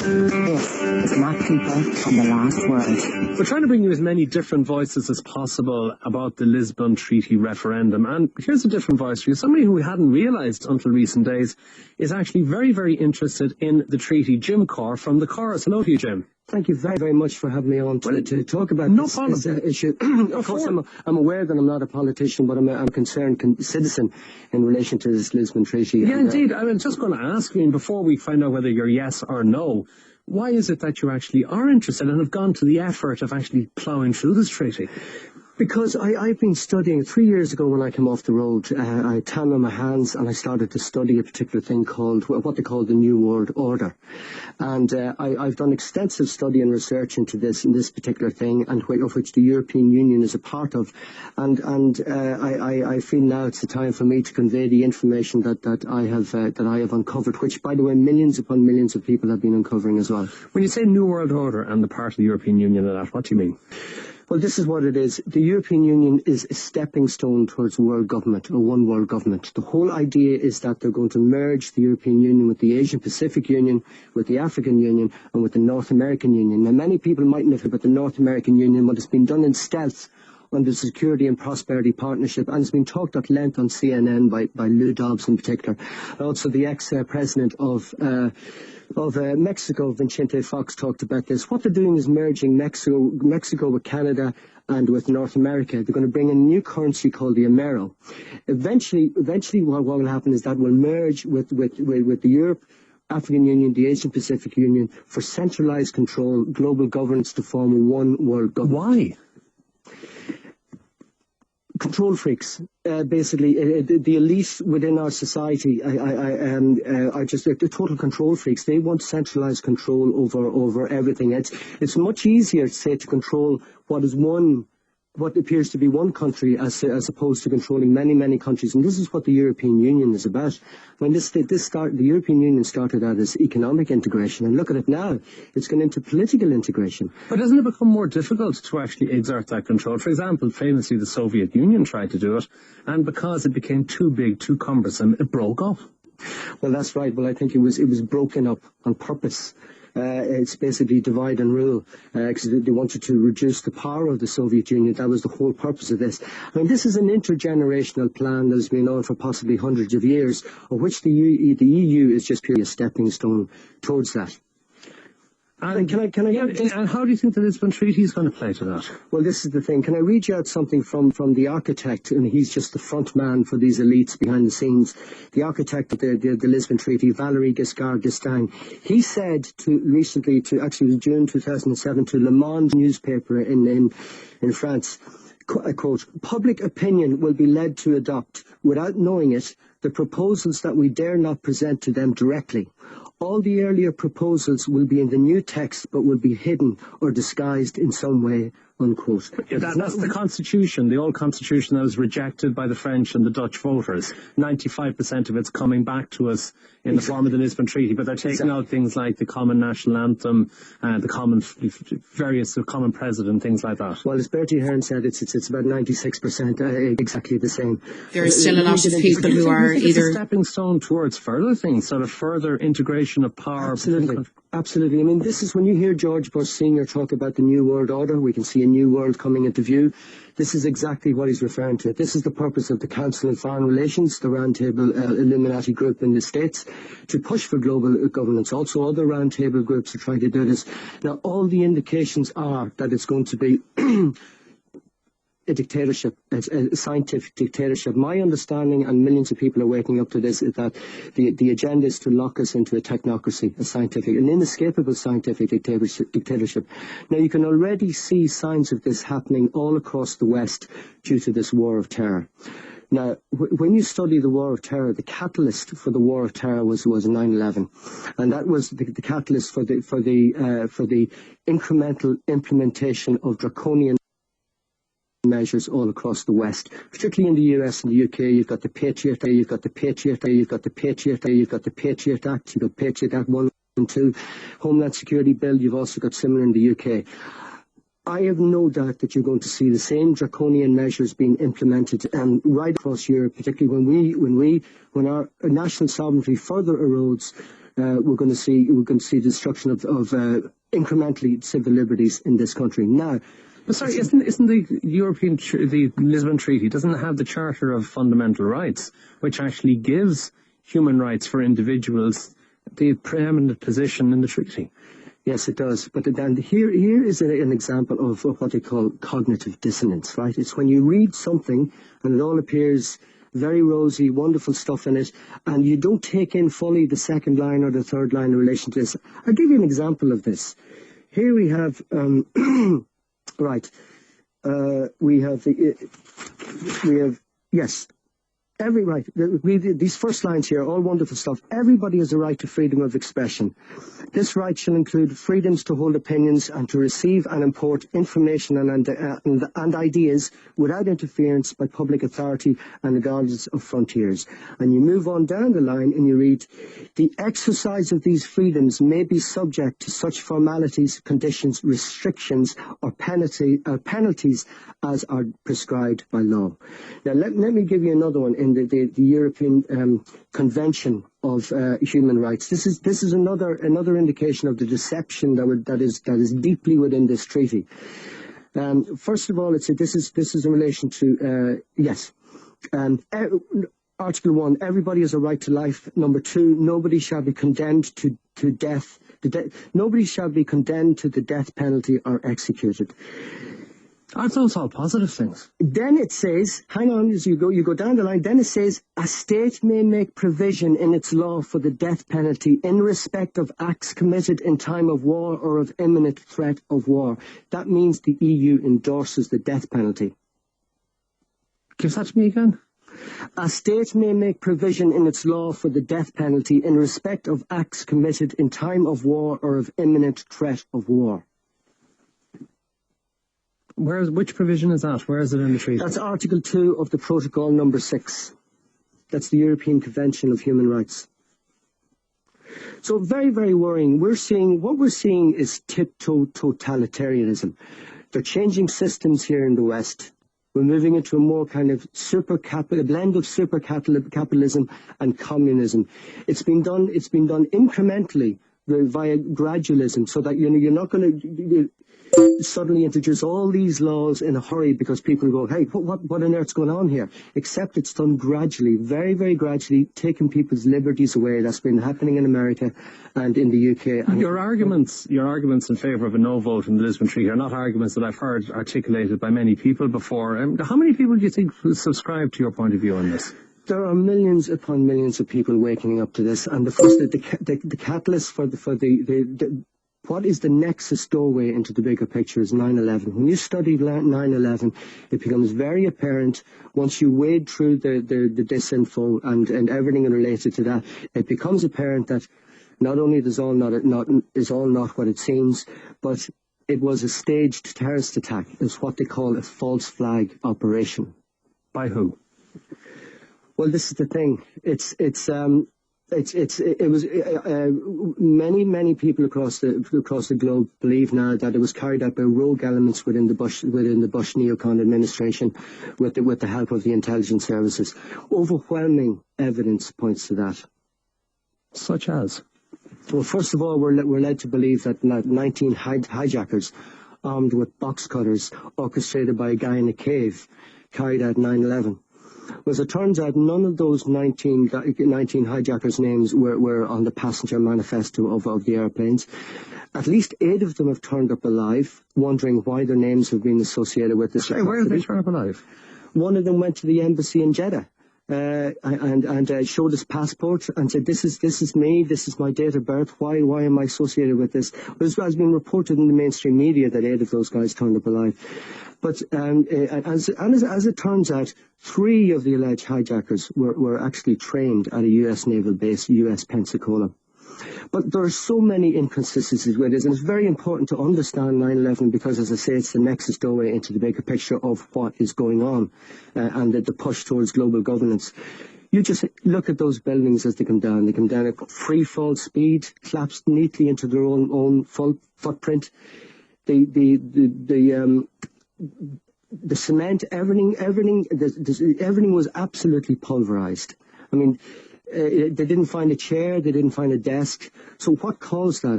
This is not people from the last word. We're trying to bring you as many different voices as possible about the Lisbon Treaty referendum. And here's a different voice for you. Somebody who we hadn't realised until recent days is actually very, very interested in the treaty. Jim Corr from the Corr. Hello to you, Jim. Thank you very, very much for having me on to talk about this issue. Of course, I'm aware that I'm not a politician, but I'm a concerned citizen in relation to this Lisbon Treaty. Yeah, indeed. I was just going to ask you, before we find out whether you're yes or no, why is it that you actually are interested and have gone to the effort of actually ploughing through this treaty? Because I've been studying, 3 years ago when I came off the road, I tanned on my hands and I started to study a particular thing called, what they call the New World Order. And I've done extensive study and research into this particular thing, and of which the European Union is a part of. And I feel now it's the time for me to convey the information that I have uncovered, which, by the way, millions upon millions of people have been uncovering as well. When you say New World Order and the part of the European Union and that, what do you mean? Well, this is what it is. The European Union is a stepping stone towards world government, or one world government. The whole idea is that they're going to merge the European Union with the Asian Pacific Union, with the African Union, and with the North American Union. Now, many people mightn't have heard about the North American Union, but it's been done in stealth under the Security and Prosperity Partnership, and it's been talked at length on CNN by Lou Dobbs in particular. Also, the ex-president of Mexico, Vicente Fox, talked about this. What they're doing is merging Mexico with Canada and with North America. They're going to bring in a new currency called the Amero. Eventually what will happen is that will merge with the Europe, African Union, the Asian Pacific Union, for centralized control, global governance to form one world government. Why? Control freaks, basically, the elite within our society are just the total control freaks. They want centralized control over everything. It's much easier, say, to control what appears to be one country as opposed to controlling many countries. And this is what the European Union is about. When the European Union started out as economic integration, and look at it now, it's gone into political integration. But doesn't it become more difficult to actually exert that control? For example, famously the Soviet Union tried to do it, and because it became too big, too cumbersome, it broke up. Well, that's right. Well, I think it was broken up on purpose. It's basically divide and rule, because they wanted to reduce the power of the Soviet Union. That was the whole purpose of this. I mean, this is an intergenerational plan that has been on for possibly hundreds of years, of which the EU is just purely a stepping stone towards that. And and how do you think the Lisbon Treaty is going to play to that? Well, this is the thing. Can I read you out something from the architect, and he's just the front man for these elites behind the scenes, the architect of the Lisbon Treaty, Valéry Giscard d'Estaing. He said recently to June 2007 to Le Monde newspaper in France, I quote, "Public opinion will be led to adopt, without knowing it, the proposals that we dare not present to them directly. All the earlier proposals will be in the new text, but will be hidden or disguised in some way," unquote. Yeah, that's the Constitution, the old Constitution that was rejected by the French and the Dutch voters. 95% of it's coming back to us in the form of the Lisbon Treaty, but they're taking out things like the common national anthem, the common common president, things like that. Well, as Bertie Ahern said, it's about 96% exactly the same. There are still a lot of people who are either a stepping stone towards further things, sort of further integration of power. Absolutely. I mean, this is when you hear George Bush Sr. talk about the New World Order. We can see a new world coming into view. This is exactly what he's referring to. This is the purpose of the Council on Foreign Relations, the roundtable Illuminati group in the States, to push for global governance. Also, other roundtable groups are trying to do this. Now, all the indications are that it's going to be a dictatorship, a scientific dictatorship. My understanding, and millions of people are waking up to this, is that the agenda is to lock us into a technocracy, an inescapable scientific dictatorship. Now, you can already see signs of this happening all across the West due to this war of terror. Now, when you study the war of terror, the catalyst for the war of terror was 9/11, and that was the catalyst for the incremental implementation of draconian measures all across the West, particularly in the US and the UK. You've got the Patriot Act, you've got the Patriot Act, you've got the Patriot Act, you've got the Patriot Act, you've got Patriot Act 1 and 2, Homeland Security Bill. You've also got similar in the UK. I have no doubt that you're going to see the same draconian measures being implemented right across Europe, particularly when our national sovereignty further erodes. we're going to see destruction of incrementally civil liberties in this country. Now, but sorry, isn't the Lisbon Treaty doesn't have the Charter of Fundamental Rights, which actually gives human rights for individuals the preeminent position in the treaty? Yes, it does. But then here is an example of what they call cognitive dissonance, right? It's when you read something and it all appears very rosy, wonderful stuff in it, and you don't take in fully the second line or the third line in relation to this. I'll give you an example of this. Here we have, right, yes. These first lines here, all wonderful stuff. Everybody has a right to freedom of expression. This right shall include freedoms to hold opinions and to receive and import information and ideas without interference by public authority and regardless of frontiers. And you move on down the line and you read, the exercise of these freedoms may be subject to such formalities, conditions, restrictions, or penalties as are prescribed by law. Now, let me give you another one in the European Convention of Human Rights. This is another indication of the deception that is deeply within this treaty. First of all, this is in relation to Article 1, everybody has a right to life. Number 2, nobody shall be condemned to death. Nobody shall be condemned to the death penalty or executed. Aren't those all positive things? Then it says, hang on, as you go down the line, then it says, a state may make provision in its law for the death penalty in respect of acts committed in time of war or of imminent threat of war. That means the EU endorses the death penalty. Give that to me again. A state may make provision in its law for the death penalty in respect of acts committed in time of war or of imminent threat of war. Which provision is that? Where is it in the treaty? That's Article 2 of the Protocol number 6. That's the European Convention of Human Rights. So very, very worrying. What we're seeing is tiptoe totalitarianism. They're changing systems here in the West. We're moving into a more kind of a blend of super capitalism and communism. It's been done incrementally via gradualism, so that you're not going to suddenly introduce all these laws in a hurry because people go, hey, what on earth's going on here? Except it's done gradually, very, very gradually, taking people's liberties away. That's been happening in America and in the UK. And your arguments in favour of a no vote in the Lisbon Treaty are not arguments that I've heard articulated by many people before. How many people do you think subscribe to your point of view on this? There are millions upon millions of people waking up to this, and the catalyst for the what is the nexus doorway into the bigger picture is 9/11. When you study 9/11, it becomes very apparent once you wade through the disinfo and everything related to that. It becomes apparent that not only is all not what it seems, but it was a staged terrorist attack. It's what they call a false flag operation. By who? Well, this is the thing. Many people across the globe believe now that it was carried out by rogue elements within the Bush neocon administration, with the help of the intelligence services. Overwhelming evidence points to that. Such as? Well, first of all, we're led to believe that 19 hijackers armed with box cutters, orchestrated by a guy in a cave, carried out 9/11. Well, as it turns out, none of those 19 hijackers' names were on the passenger manifesto of the airplanes. At least 8 of them have turned up alive, wondering why their names have been associated with this. Hey, where did they turn up alive? One of them went to the embassy in Jeddah and showed his passport and said, "This is me. This is my date of birth. Why am I associated with this?" It has been reported in the mainstream media that 8 of those guys turned up alive. But as it turns out, 3 of the alleged hijackers were actually trained at a U.S. naval base, U.S. Pensacola. But there are so many inconsistencies with this, and it's very important to understand 9/11 because, as I say, it's the nexus doorway into the bigger picture of what is going on and the push towards global governance. You just look at those buildings as they come down. They come down at free fall speed, collapsed neatly into their own footprint. The cement, everything was absolutely pulverized. I mean, They didn't find a chair, they didn't find a desk. So what caused that?